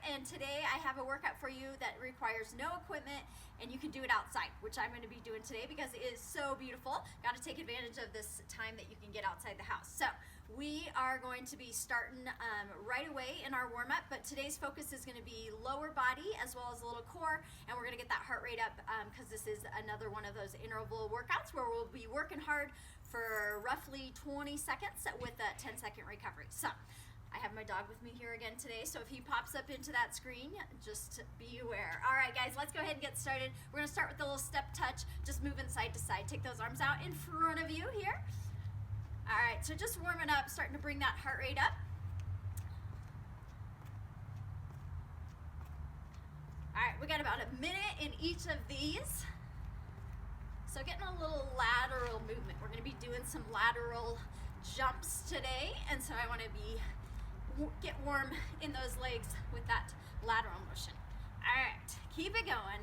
and today I have a workout for you that requires no equipment and you can do it outside, which I'm going to be doing today because it is so beautiful. Got to take advantage of this time that you can get outside the house. So we are going to be starting right away in our warm-up, but today's focus is going to be lower body as well as a little core, and we're going to get that heart rate up because this is another one of those interval workouts where we'll be working hard for roughly 20 seconds with a 10-second recovery. So I have my dog with me here again today, so if he pops up into that screen, just be aware. All right, guys, let's go ahead and get started. We're gonna start with a little step touch, just moving side to side. Take those arms out in front of you here. All right, so just warming up, starting to bring that heart rate up. All right, we got about a minute in each of these. So getting a little lateral movement. We're gonna be doing some lateral jumps today, and so I wanna get warm in those legs with that lateral motion. All right, keep it going.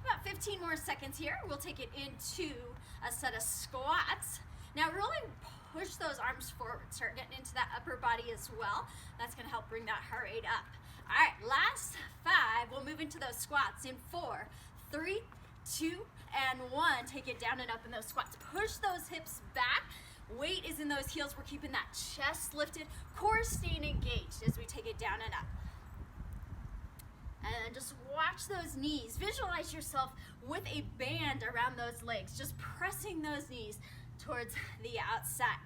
About 15 more seconds here. We'll take it into a set of squats. Now really push those arms forward. Start getting into that upper body as well. That's gonna help bring that heart rate up. All right, last 5. We'll move into those squats in 4, 3, 2, and 1. Take it down and up in those squats. Push those hips back. Weight is in those heels. We're keeping that chest lifted, core staying engaged as we take it down and up. And just watch those knees. Visualize yourself with a band around those legs, just pressing those knees towards the outside.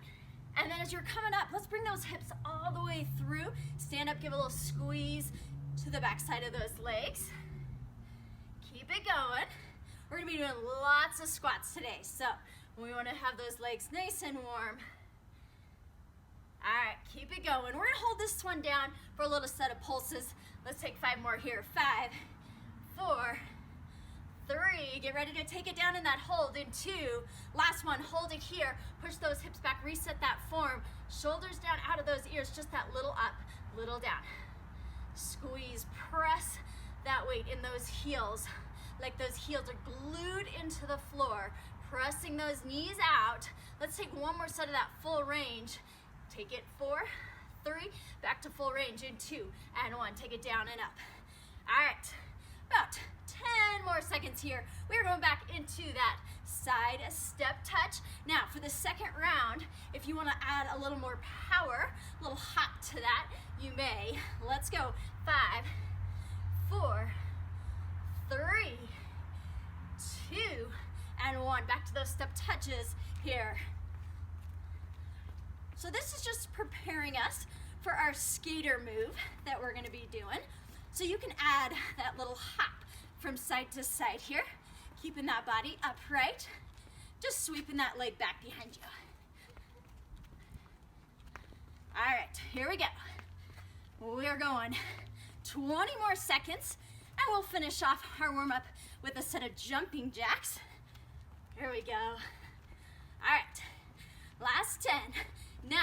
And then as you're coming up, let's bring those hips all the way through. Stand up, give a little squeeze to the back side of those legs. Keep it going. We're gonna be doing lots of squats today, so we wanna have those legs nice and warm. All right, keep it going. We're gonna hold this one down for a little set of pulses. Let's take 5 more here. 5, 4, 3, get ready to take it down in that hold in 2. Last one, hold it here. Push those hips back, reset that form. Shoulders down out of those ears, just that little up, little down. Squeeze, press that weight in those heels, like those heels are glued into the floor, pressing those knees out. Let's take one more set of that full range. Take it 4, 3, back to full range in 2 and 1. Take it down and up. All right, about 10 more seconds here. We're going back into that side step touch. Now for the second round, if you want to add a little more power, a little hop to that, you may. Let's go. 5, 4, 3, 2, and 1. Back to those step touches here. So this is just preparing us for our skater move that we're going to be doing. So you can add that little hop from side to side here, keeping that body upright, just sweeping that leg back behind you. All right, here we go. We're going 20 more seconds, and we'll finish off our warm-up with a set of jumping jacks. Here we go. All right, last 10, 9,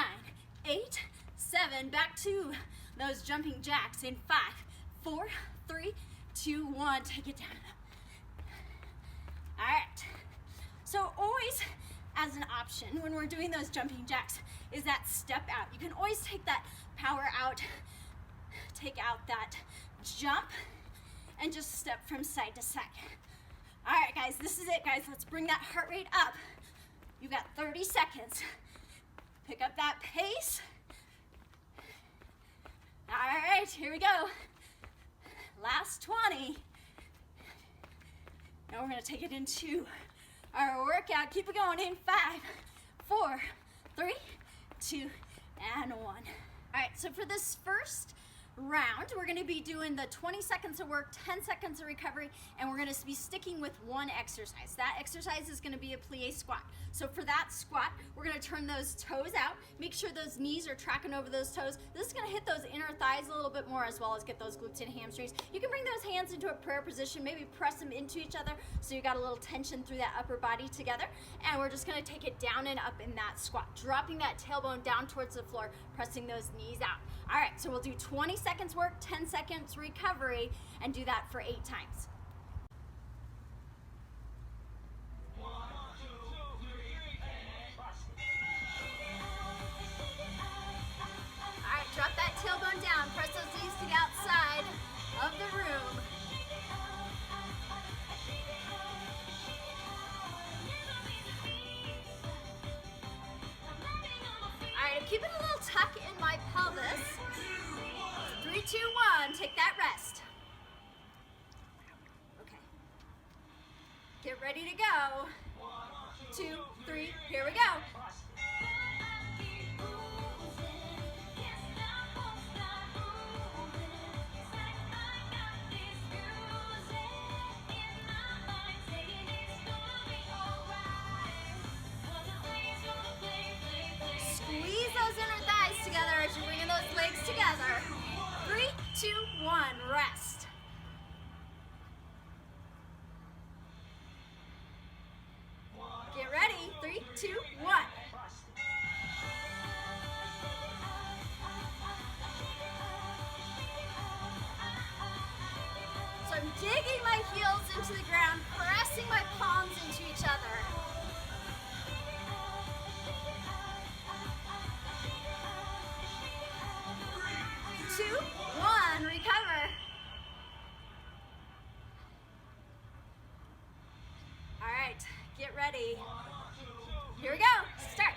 8, 7, back to those jumping jacks in 5, 4, 3, 2, 1, take it down. All right, so always as an option when we're doing those jumping jacks is that step out. You can always take that power out, take out that jump, and just step from side to side. All right, guys, this is it, guys. Let's bring that heart rate up. You've got 30 seconds. Pick up that pace. All right, here we go. Last 20. Now we're gonna take it into our workout. Keep it going in 5, 4, 3, 2, and 1. All right, so for this first round, we're going to be doing the 20 seconds of work, 10 seconds of recovery, and we're going to be sticking with one exercise. That exercise is going to be a plie squat. So for that squat, we're going to turn those toes out, make sure those knees are tracking over those toes. This is going to hit those inner thighs a little bit more as well as get those glutes and hamstrings. You can bring those hands into a prayer position, maybe press them into each other so you got a little tension through that upper body together, and we're just going to take it down and up in that squat, dropping that tailbone down towards the floor, pressing those knees out. All right, so we'll do 20 seconds work, 10 seconds recovery, and do that for 8 times. All right, drop that tailbone down, press those knees to the outside. 2, 1. Take that rest. Okay. Get ready to go. 2, 3. Here we go. Squeeze those inner thighs together as you're bringing those legs together. 3, 2, 1, rest. Get ready, 3, 2, 1. So I'm digging my heels into the ground, pressing my palms into each other. 2, 1, recover. All right, get ready. Here we go, start.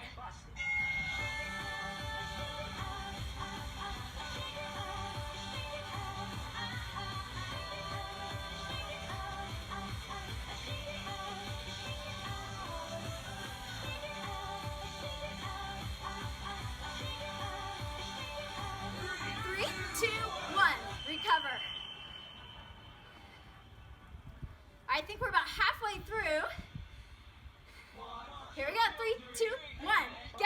Recover. I think we're about halfway through. Here we go. 3, 2, 1, go.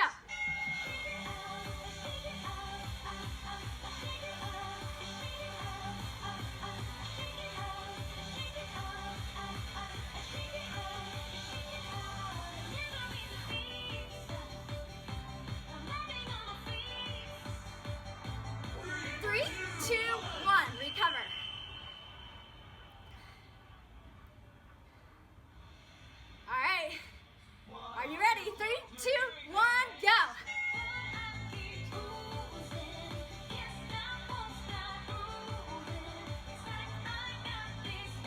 Three, 2, 1, recover. All right. Are you ready? 3, 2, 1, go.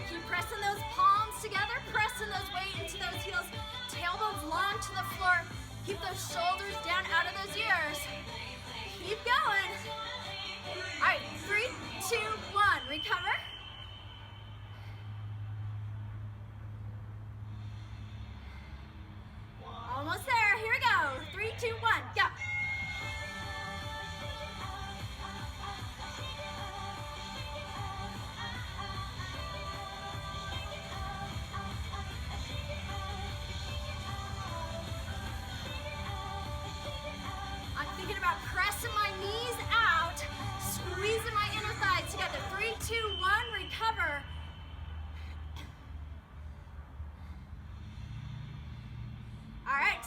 Keep pressing those palms together, pressing those weight into those heels, tailbones long to the floor. Keep those shoulders down out of those ears. Keep going. All right, 3, 2, 1, recover. Almost there, here we go. 3, 2, 1, go. I'm thinking about pressing my knees out, squeezing my inner thighs together. 3, 2, 1, recover. All right.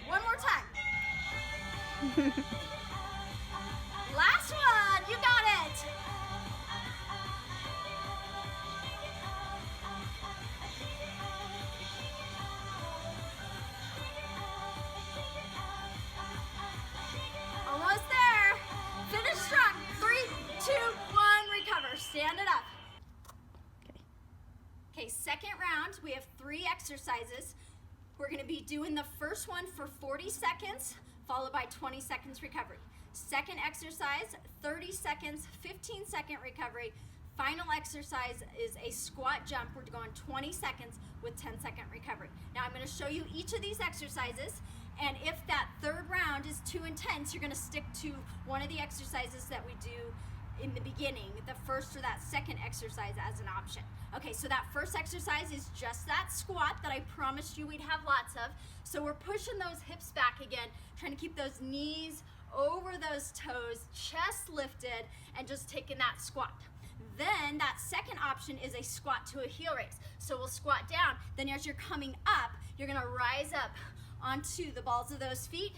One more time. Last one, you got it. Almost there. Finish strong. 3, 2, 1, recover. Stand it up. Okay, second round, we have 3 exercises. We're gonna be doing the first one for 40 seconds, followed by 20 seconds recovery. Second exercise, 30 seconds, 15-second recovery. Final exercise is a squat jump. We're going 20 seconds with 10-second recovery. Now I'm gonna show you each of these exercises, and if that third round is too intense, you're gonna stick to one of the exercises that we do in the beginning, the first or that second exercise as an option. Okay, so that first exercise is just that squat that I promised you we'd have lots of. So we're pushing those hips back again, trying to keep those knees over those toes, chest lifted, and just taking that squat. Then that second option is a squat to a heel raise. So we'll squat down, then as you're coming up, you're gonna rise up onto the balls of those feet,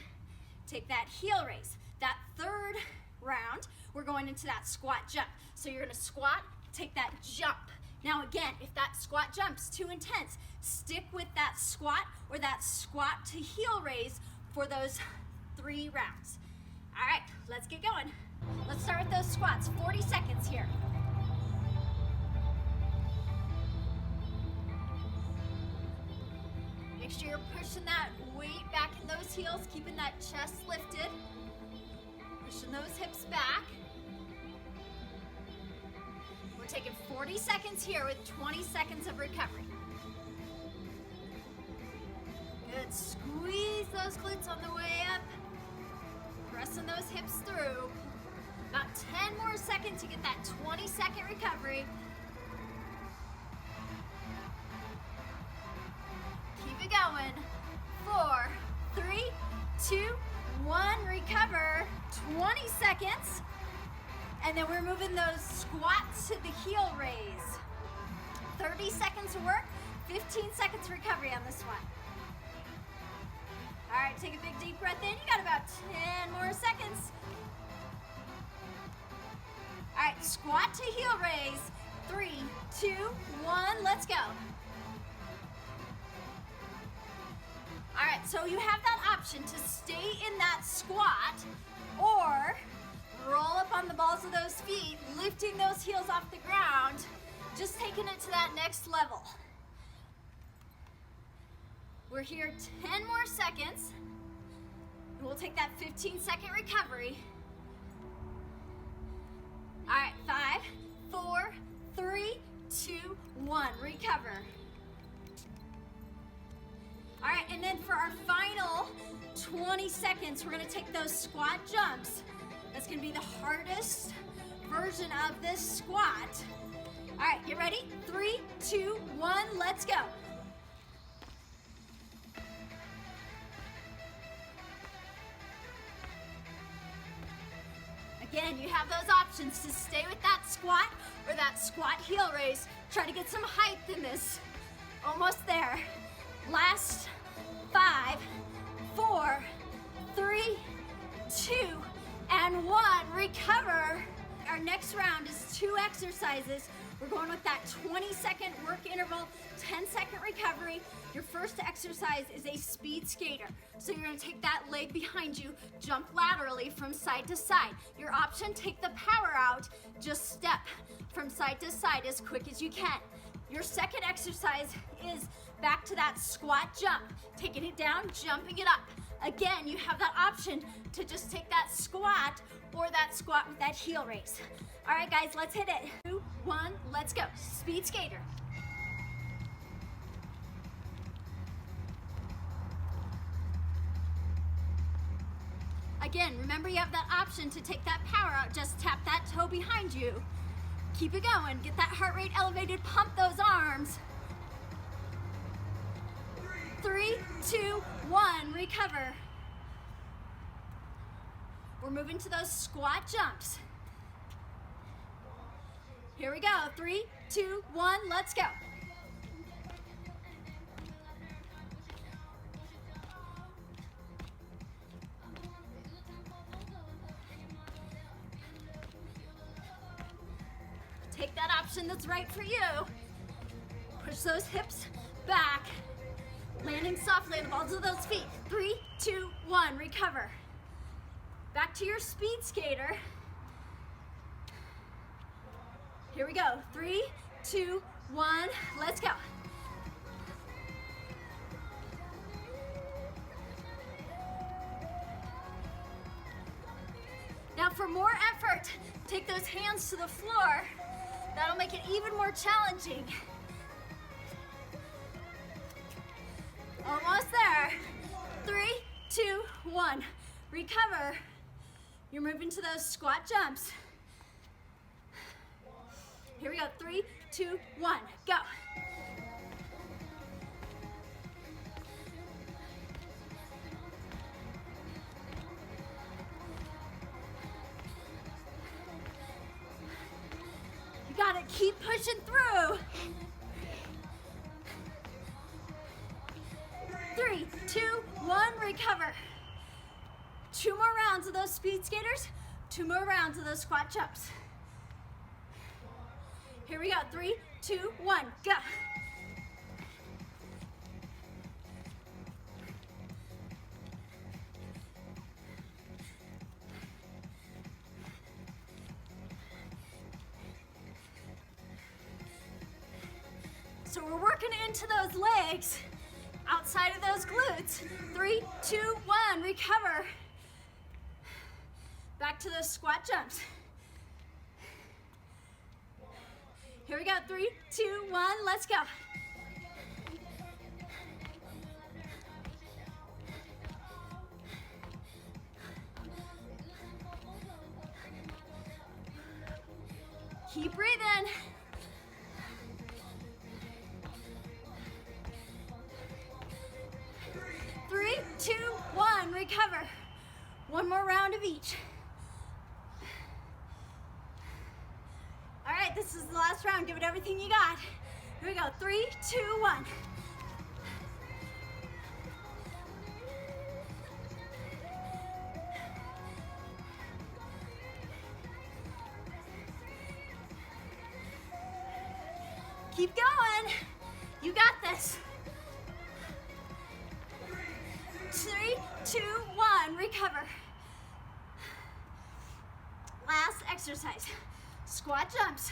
take that heel raise. That third round, we're going into that squat jump. So you're gonna squat, take that jump. Now again, if that squat jump's too intense, stick with that squat or that squat to heel raise for those 3 rounds. All right, let's get going. Let's start with those squats, 40 seconds here. Make sure you're pushing that weight back in those heels, keeping that chest lifted. Pushing those hips back. taking 40 seconds here with 20 seconds of recovery. Good, squeeze those glutes on the way up. Pressing those hips through. About 10 more seconds to get that 20-second recovery. Keep it going. 4, 3, 2, 1, recover. 20 seconds. And then we're moving those squats to the heel raise. 30 seconds of work, 15 seconds recovery on this one. All right, take a big deep breath in. You got about 10 more seconds. All right, squat to heel raise. 3, 2, 1, let's go. All right, so you have that option to stay in that squat or roll up on the balls of those feet, lifting those heels off the ground, just taking it to that next level. We're here 10 more seconds. We'll take that 15-second recovery. All right, 5, 4, 3, 2, 1, recover. All right, and then for our final 20 seconds, we're gonna take those squat jumps. That's gonna be the hardest version of this squat. All right, get ready? 3, 2, 1, let's go. Again, you have those options to stay with that squat or that squat heel raise. Try to get some height in this. Almost there. Last 5, 4, 3, 2, and 1. Recover. Our next round is 2 exercises. We're going with that 20-second work interval, 10-second recovery. Your first exercise is a speed skater. So you're gonna take that leg behind you, jump laterally from side to side. Your option, take the power out, just step from side to side as quick as you can. Your second exercise is back to that squat jump, taking it down, jumping it up. Again, you have that option to just take that squat or that squat with that heel raise. All right, guys, let's hit it. 2, 1, let's go. Speed skater. Again, remember you have that option to take that power out. Just tap that toe behind you. Keep it going. Get that heart rate elevated. Pump those arms. 3, 2, 1, recover. We're moving to those squat jumps. Here we go. 3, 2, 1, let's go. Take that option that's right for you. Push those hips back. Landing softly on the balls of those feet. 3, 2, 1, recover. Back to your speed skater. Here we go. 3, 2, 1, let's go. Now for more effort, take those hands to the floor. That'll make it even more challenging. Almost there. 3, 2, 1. Recover. You're moving to those squat jumps. Here we go. 3, 2, 1. Go. You gotta keep pushing through. 3, 2, 1, recover. 2 more rounds of those speed skaters, 2 more rounds of those squat jumps. Here we go, 3, 2, 1, go. So we're working into those legs, outside of those glutes. 3, 2, 1, recover. Back to those squat jumps. Here we go, 3, 2, 1, let's go. Keep breathing. 3, 2, 1, recover. One more round of each. All right, this is the last round. Give it everything you got. Here we go, 3, 2, 1. Keep going. You got this. 3, 2, 1, recover. Last exercise, squat jumps.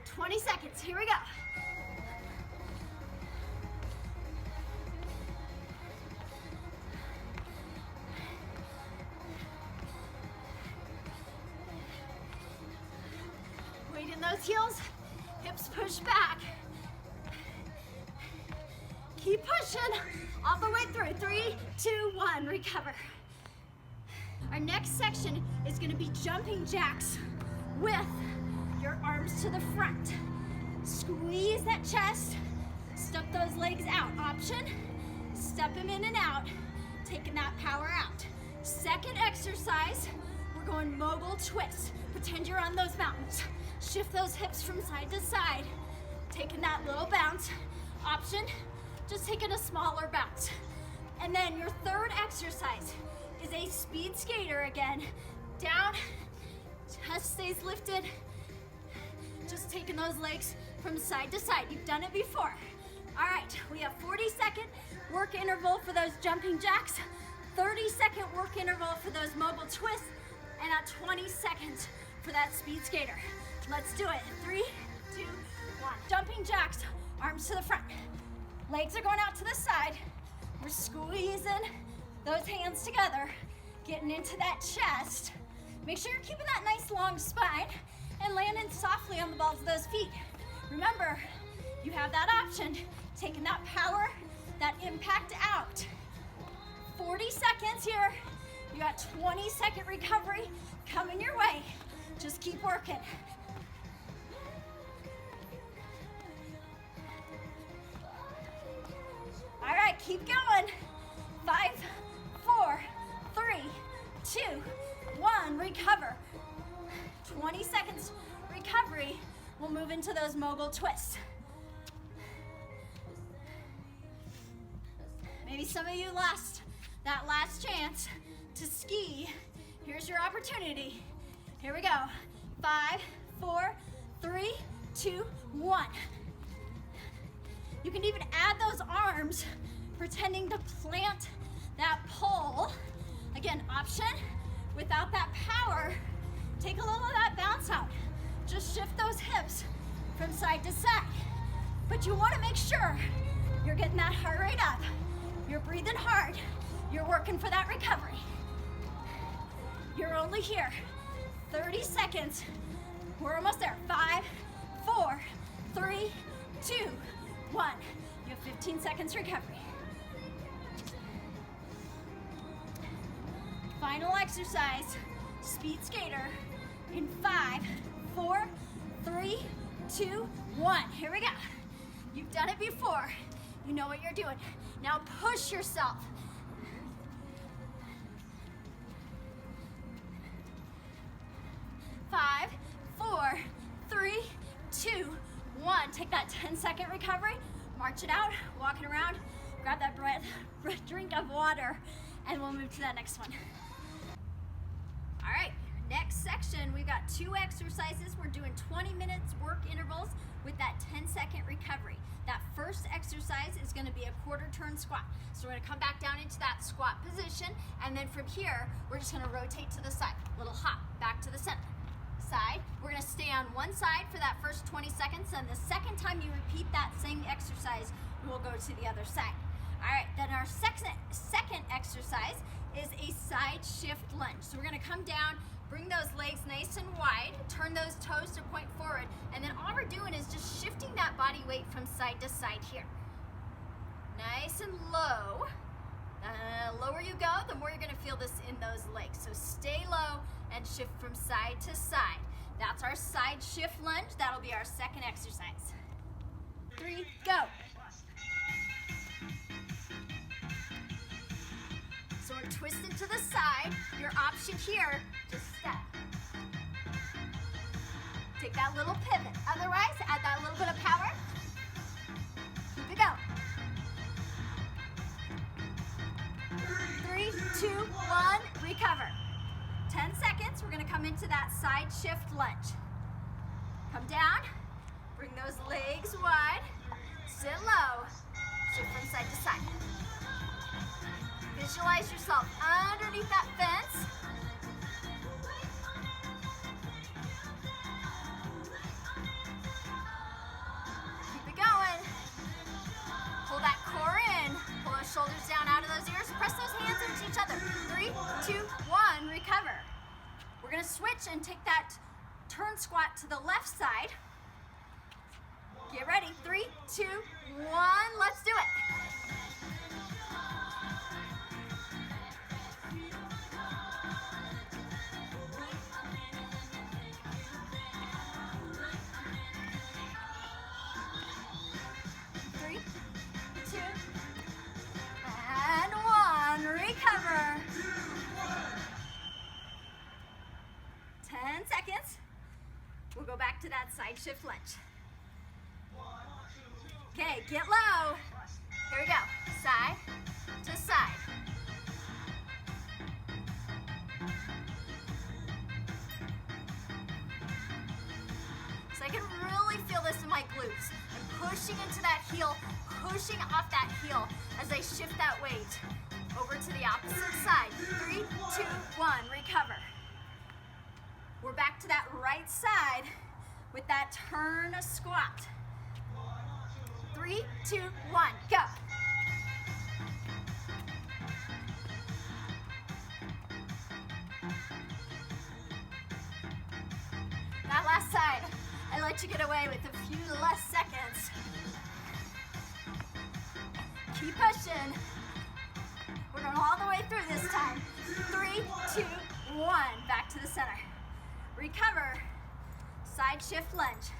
20 seconds, here we go. Weight in those heels, hips push back. Keep pushing all the way through. 3, 2, 1, recover. Our next section is gonna be jumping jacks with your arms to the front. Squeeze that chest, step those legs out. Option, step them in and out, taking that power out. Second exercise, we're going mogul twist. Pretend you're on those mountains. Shift those hips from side to side, taking that little bounce. Option, just taking a smaller bounce. And then your third exercise is a speed skater again. Down, chest stays lifted. Just taking those legs from side to side. You've done it before. All right, we have 40-second work interval for those jumping jacks, 30-second work interval for those mogul twists, and at 20 seconds for that speed skater. Let's do it. 3, 2, 1. Jumping jacks, arms to the front. Legs are going out to the side. We're squeezing those hands together, getting into that chest. Make sure you're keeping that nice long spine and landing softly on the balls of those feet. Remember, you have that option, taking that power, that impact out. 40 seconds here. You got 20-second recovery coming your way. Just keep working. All right, keep going. 5, 4, 3, 2, 1, recover. 20 seconds recovery. We'll move into those mogul twists. Maybe some of you lost that last chance to ski. Here's your opportunity. Here we go. 5, 4, 3, 2, 1. You can even add those arms, pretending to plant that pole. Again, option, without that power, take a little of that bounce out. Just shift those hips from side to side. But you wanna make sure you're getting that heart rate up. You're breathing hard. You're working for that recovery. You're only here. 30 seconds. We're almost there. 5, 4, 3, 2, 1. You have 15 seconds recovery. Final exercise, speed skater in 5, 4, 3, 2, 1. Here we go. You've done it before. You know what you're doing. Now push yourself. 5, 4, 3, 2, 1. Take that 10-second recovery, march it out, walking around, grab that drink of water, and we'll move to that next one. All right, next section, we've got 2 exercises. We're doing 20 minutes work intervals with that 10-second recovery. That first exercise is gonna be a quarter turn squat. So we're gonna come back down into that squat position, and then from here, we're just gonna rotate to the side. Little hop, back to the center. Side. We're gonna stay on one side for that first 20 seconds, and the second time you repeat that same exercise, we'll go to the other side. All right, then our second exercise is a side shift lunge. So we're gonna come down, Bring those legs nice and wide, turn those toes to point forward, and then all we're doing is just shifting that body weight from side to side here. Nice and low. The lower you go, the more you're gonna feel this in those legs. So stay low and shift from side to side. That's our side shift lunge. That'll be our second exercise. 3, go. So we're twisted to the side. Your option here, just step. Take that little pivot. Otherwise, add that little bit of power. Keep it going. 3, 2, 1, recover. 10 seconds, we're gonna come into that side shift lunge. Come down, bring those legs wide, sit low, shift from side to side. Visualize yourself underneath that fence. Keep it going. Pull that core in. Pull those shoulders down out of those ears. Press those hands into each other. 3, 2, 1, recover. We're gonna switch and take that turn squat to the left side. Get ready. 3, 2, 1, let's do it. Recover. 10 seconds. We'll go back to that side shift lunge. Okay, get low. Here we go. Side to side. So I can really feel this in my glutes. I'm pushing into that heel, pushing off that heel as I shift that weight. Over to the opposite side. 3, 2, 1, recover. We're back to that right side with that turn squat. 3, 2, 1, go. That last side, I let you get away with a few less seconds. Keep pushing. We're going all the way through this time. 3, 2, 1, back to the center. Recover, side shift lunge.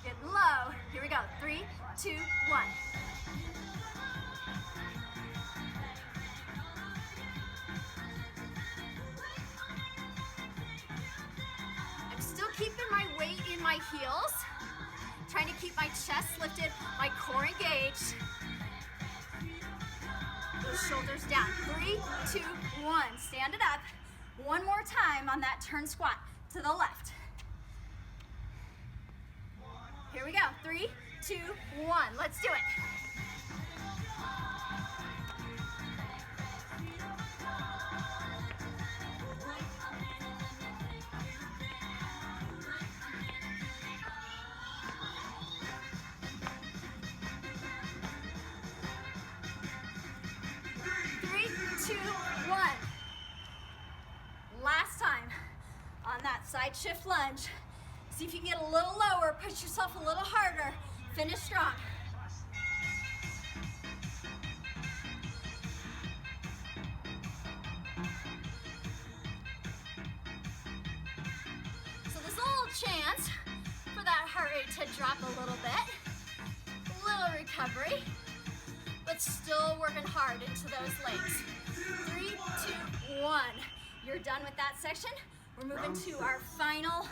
Getting low, here we go. 3, 2, 1. I'm still keeping my weight in my heels, trying to keep my chest lifted, my core engaged. Those shoulders down. 3, 2, 1. Stand it up. One more time on that turn squat to the left. Here we go. 3, 2, 1. Let's do it. Side shift lunge. See if you can get a little lower, push yourself a little harder. Finish strong. So there's a little chance for that heart rate to drop a little bit. A little recovery, but still working hard into those legs. 3, 2, 1. You're done with that section. We're moving to our final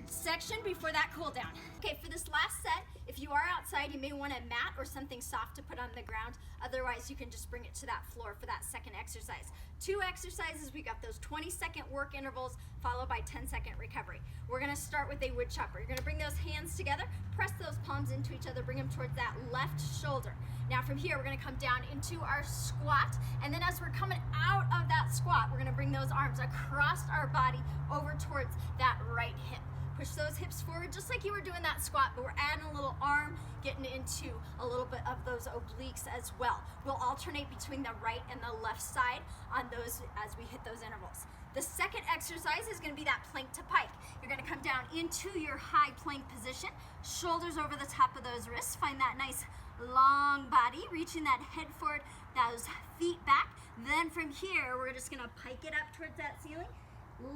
section before that cool down. Okay, for this last set, if you are outside, you may want a mat or something soft to put on the ground. Otherwise, you can just bring it to that floor for that second exercise. 2 exercises, we got those 20-second work intervals followed by 10-second recovery. We're gonna start with a wood chopper. You're gonna bring those hands together, press those palms into each other, bring them towards that left shoulder. Now from here, we're gonna come down into our squat, and then as we're coming out of that squat, we're gonna bring those arms across our body over towards that right hip. Push those hips forward just like you were doing that squat, but we're adding a little arm, getting into a little bit of those obliques as well. We'll alternate between the right and the left side on those as we hit those intervals. The second exercise is going to be that plank to pike. You're going to come down into your high plank position, shoulders over the top of those wrists. Find that nice long body, reaching that head forward, those feet back. Then from here, we're just going to pike it up towards that ceiling,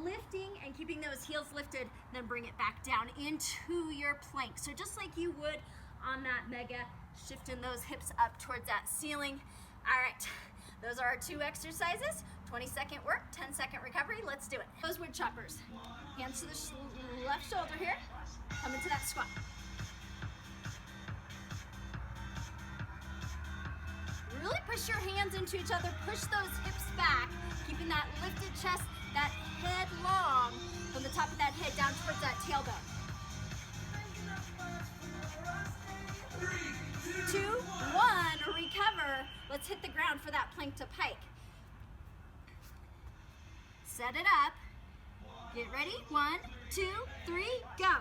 lifting and keeping those heels lifted, then bring it back down into your plank. So just like you would on that mega, shifting those hips up towards that ceiling. All right, those are our 2 exercises. 20-second work, 10-second recovery. Let's do it. Those wood choppers. Hands to the left shoulder here. Come into that squat. Really push your hands into each other. Push those hips back, keeping that lifted chest, that head long from the top of that head down towards that tailbone. 2, 1, recover. Let's hit the ground for that plank to pike. Set it up. Get ready. 1, 2, 3, go.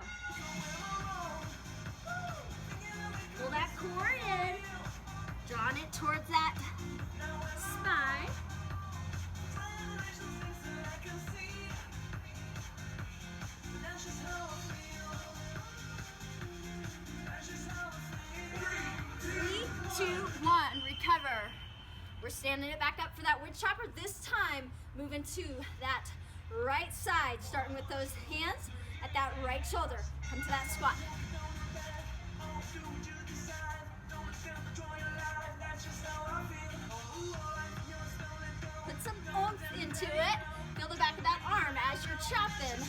Pull that core in. Drawing it towards that spine. Three, 2, 1, recover. We're standing it back up for that wood chopper. This time, moving to that right side, starting with those hands at that right shoulder. Come to that squat. Put some oomph into it. Feel the back of that arm as you're chopping.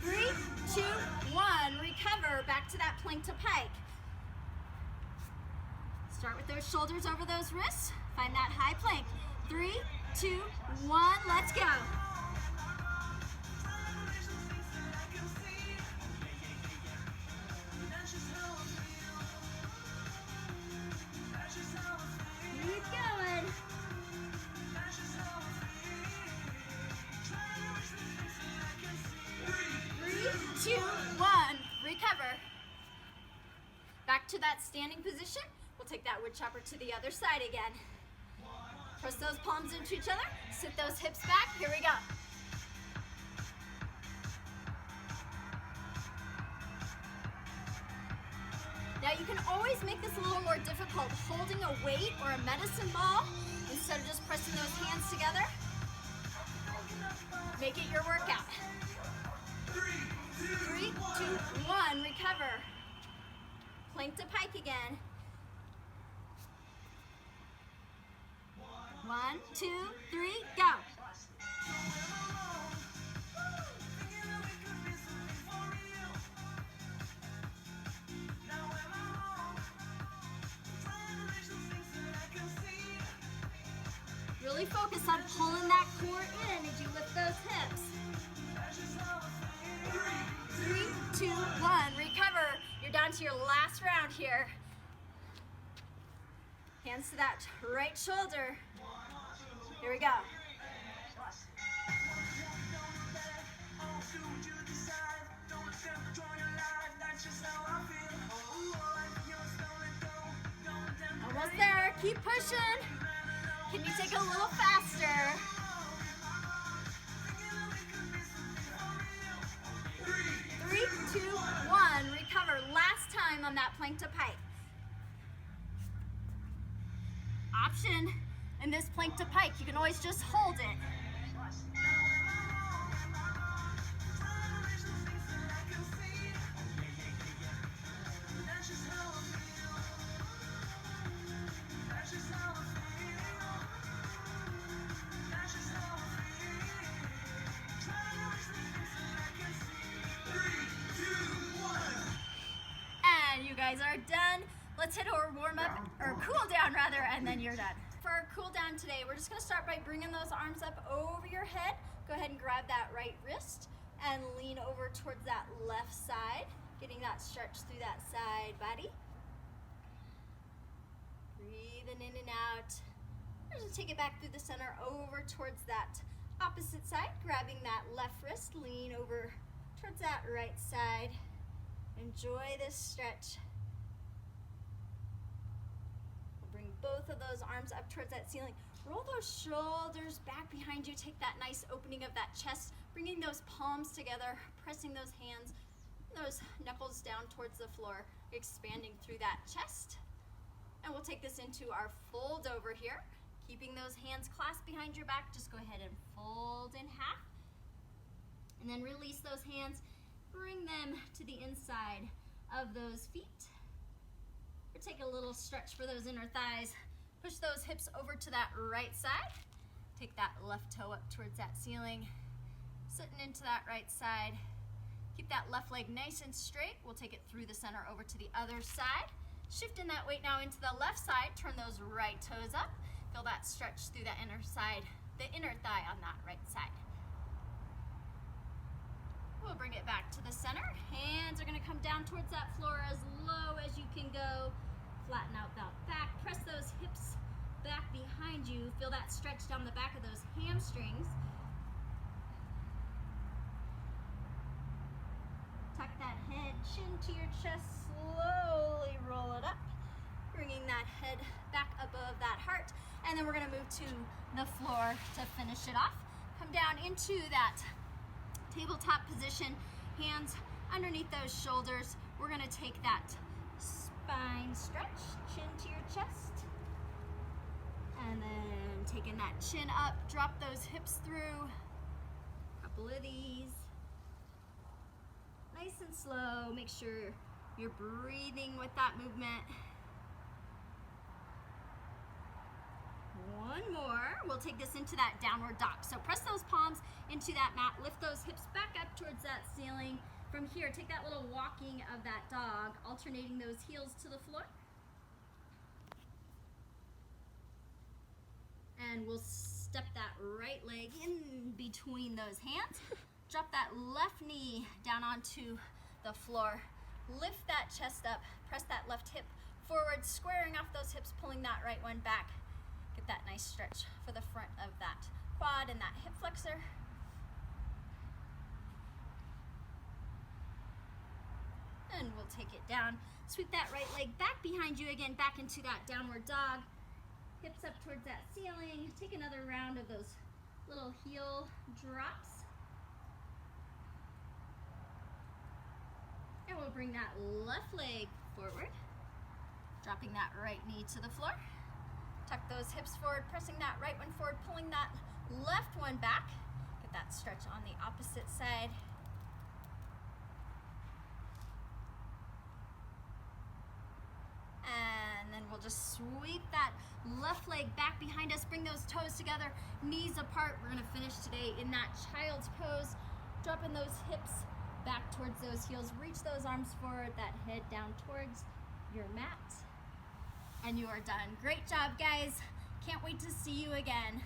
Three, 2, 1, recover. Back to that plank to pike. Start with those shoulders over those wrists. Find that high plank. 3, 2, 1, let's go. Keep going. 3, 2, 1, recover. Back to that standing position. We'll take that wood chopper to the other side again. Press those palms into each other. Sit those hips back. Here we go. Now you can always make this a little more difficult, holding a weight or a medicine ball instead of just pressing those hands together. Make it your workout. 3, 2, 1, recover. Plank to pike again. 1, 2, 3, go. Really focus on pulling that core in as you lift those hips. 3, 2, 1, recover. You're down to your last round here. Hands to that right shoulder. Here we go. Almost there. Keep pushing. Can you take it a little faster? 3, 2, 1. Recover. Last time on that plank to pike. Option in this plank to pike, you can always just hold it. And you guys are done. Let's hit our warm up, or cool down rather, and then you're done. For our cool down today, we're just gonna start by bringing those arms up over your head. Go ahead and grab that right wrist and lean over towards that left side, getting that stretch through that side body. Breathing in and out. We're just take it back through the center over towards that opposite side, grabbing that left wrist, lean over towards that right side. Enjoy this stretch. We'll bring both of those arms up towards that ceiling. Roll those shoulders back behind you. Take that nice opening of that chest, bringing those palms together, pressing those hands, those knuckles down towards the floor, expanding through that chest. And we'll take this into our fold over here. Keeping those hands clasped behind your back, just go ahead and fold in half. And then release those hands, bring them to the inside of those feet. Or take a little stretch for those inner thighs. Push those hips over to that right side. Take that left toe up towards that ceiling. Sitting into that right side. Keep that left leg nice and straight. We'll take it through the center over to the other side. Shifting that weight now into the left side. Turn those right toes up. Feel that stretch through that inner side, the inner thigh on that right side. We'll bring it back to the center. Hands are gonna come down towards that floor as low as you can go. Flatten out that back. Press those hips back behind you. Feel that stretch down the back of those hamstrings. Tuck that head, chin to your chest, slowly roll it up. Bringing that head back above that heart. And then we're gonna move to the floor to finish it off. Come down into that tabletop position, hands underneath those shoulders. We're gonna take that spine stretch, chin to your chest. And then taking that chin up, drop those hips through. Couple of these. Nice and slow, make sure you're breathing with that movement. One more. We'll take this into that downward dog. So press those palms into that mat, lift those hips back up towards that ceiling. From here, take that little walking of that dog, alternating those heels to the floor. And we'll step that right leg in between those hands. Drop that left knee down onto the floor. Lift that chest up, press that left hip forward, squaring off those hips, pulling that right one back. Get that nice stretch for the front of that quad and that hip flexor. And we'll take it down. Sweep that right leg back behind you again, back into that downward dog. Hips up towards that ceiling. Take another round of those little heel drops. And we'll bring that left leg forward, dropping that right knee to the floor. Tuck those hips forward, pressing that right one forward, pulling that left one back. Get that stretch on the opposite side. And then we'll just sweep that left leg back behind us, bring those toes together, knees apart. We're gonna finish today in that child's pose, dropping those hips back towards those heels, reach those arms forward, that head down towards your mat. And you are done. Great job, guys. Can't wait to see you again.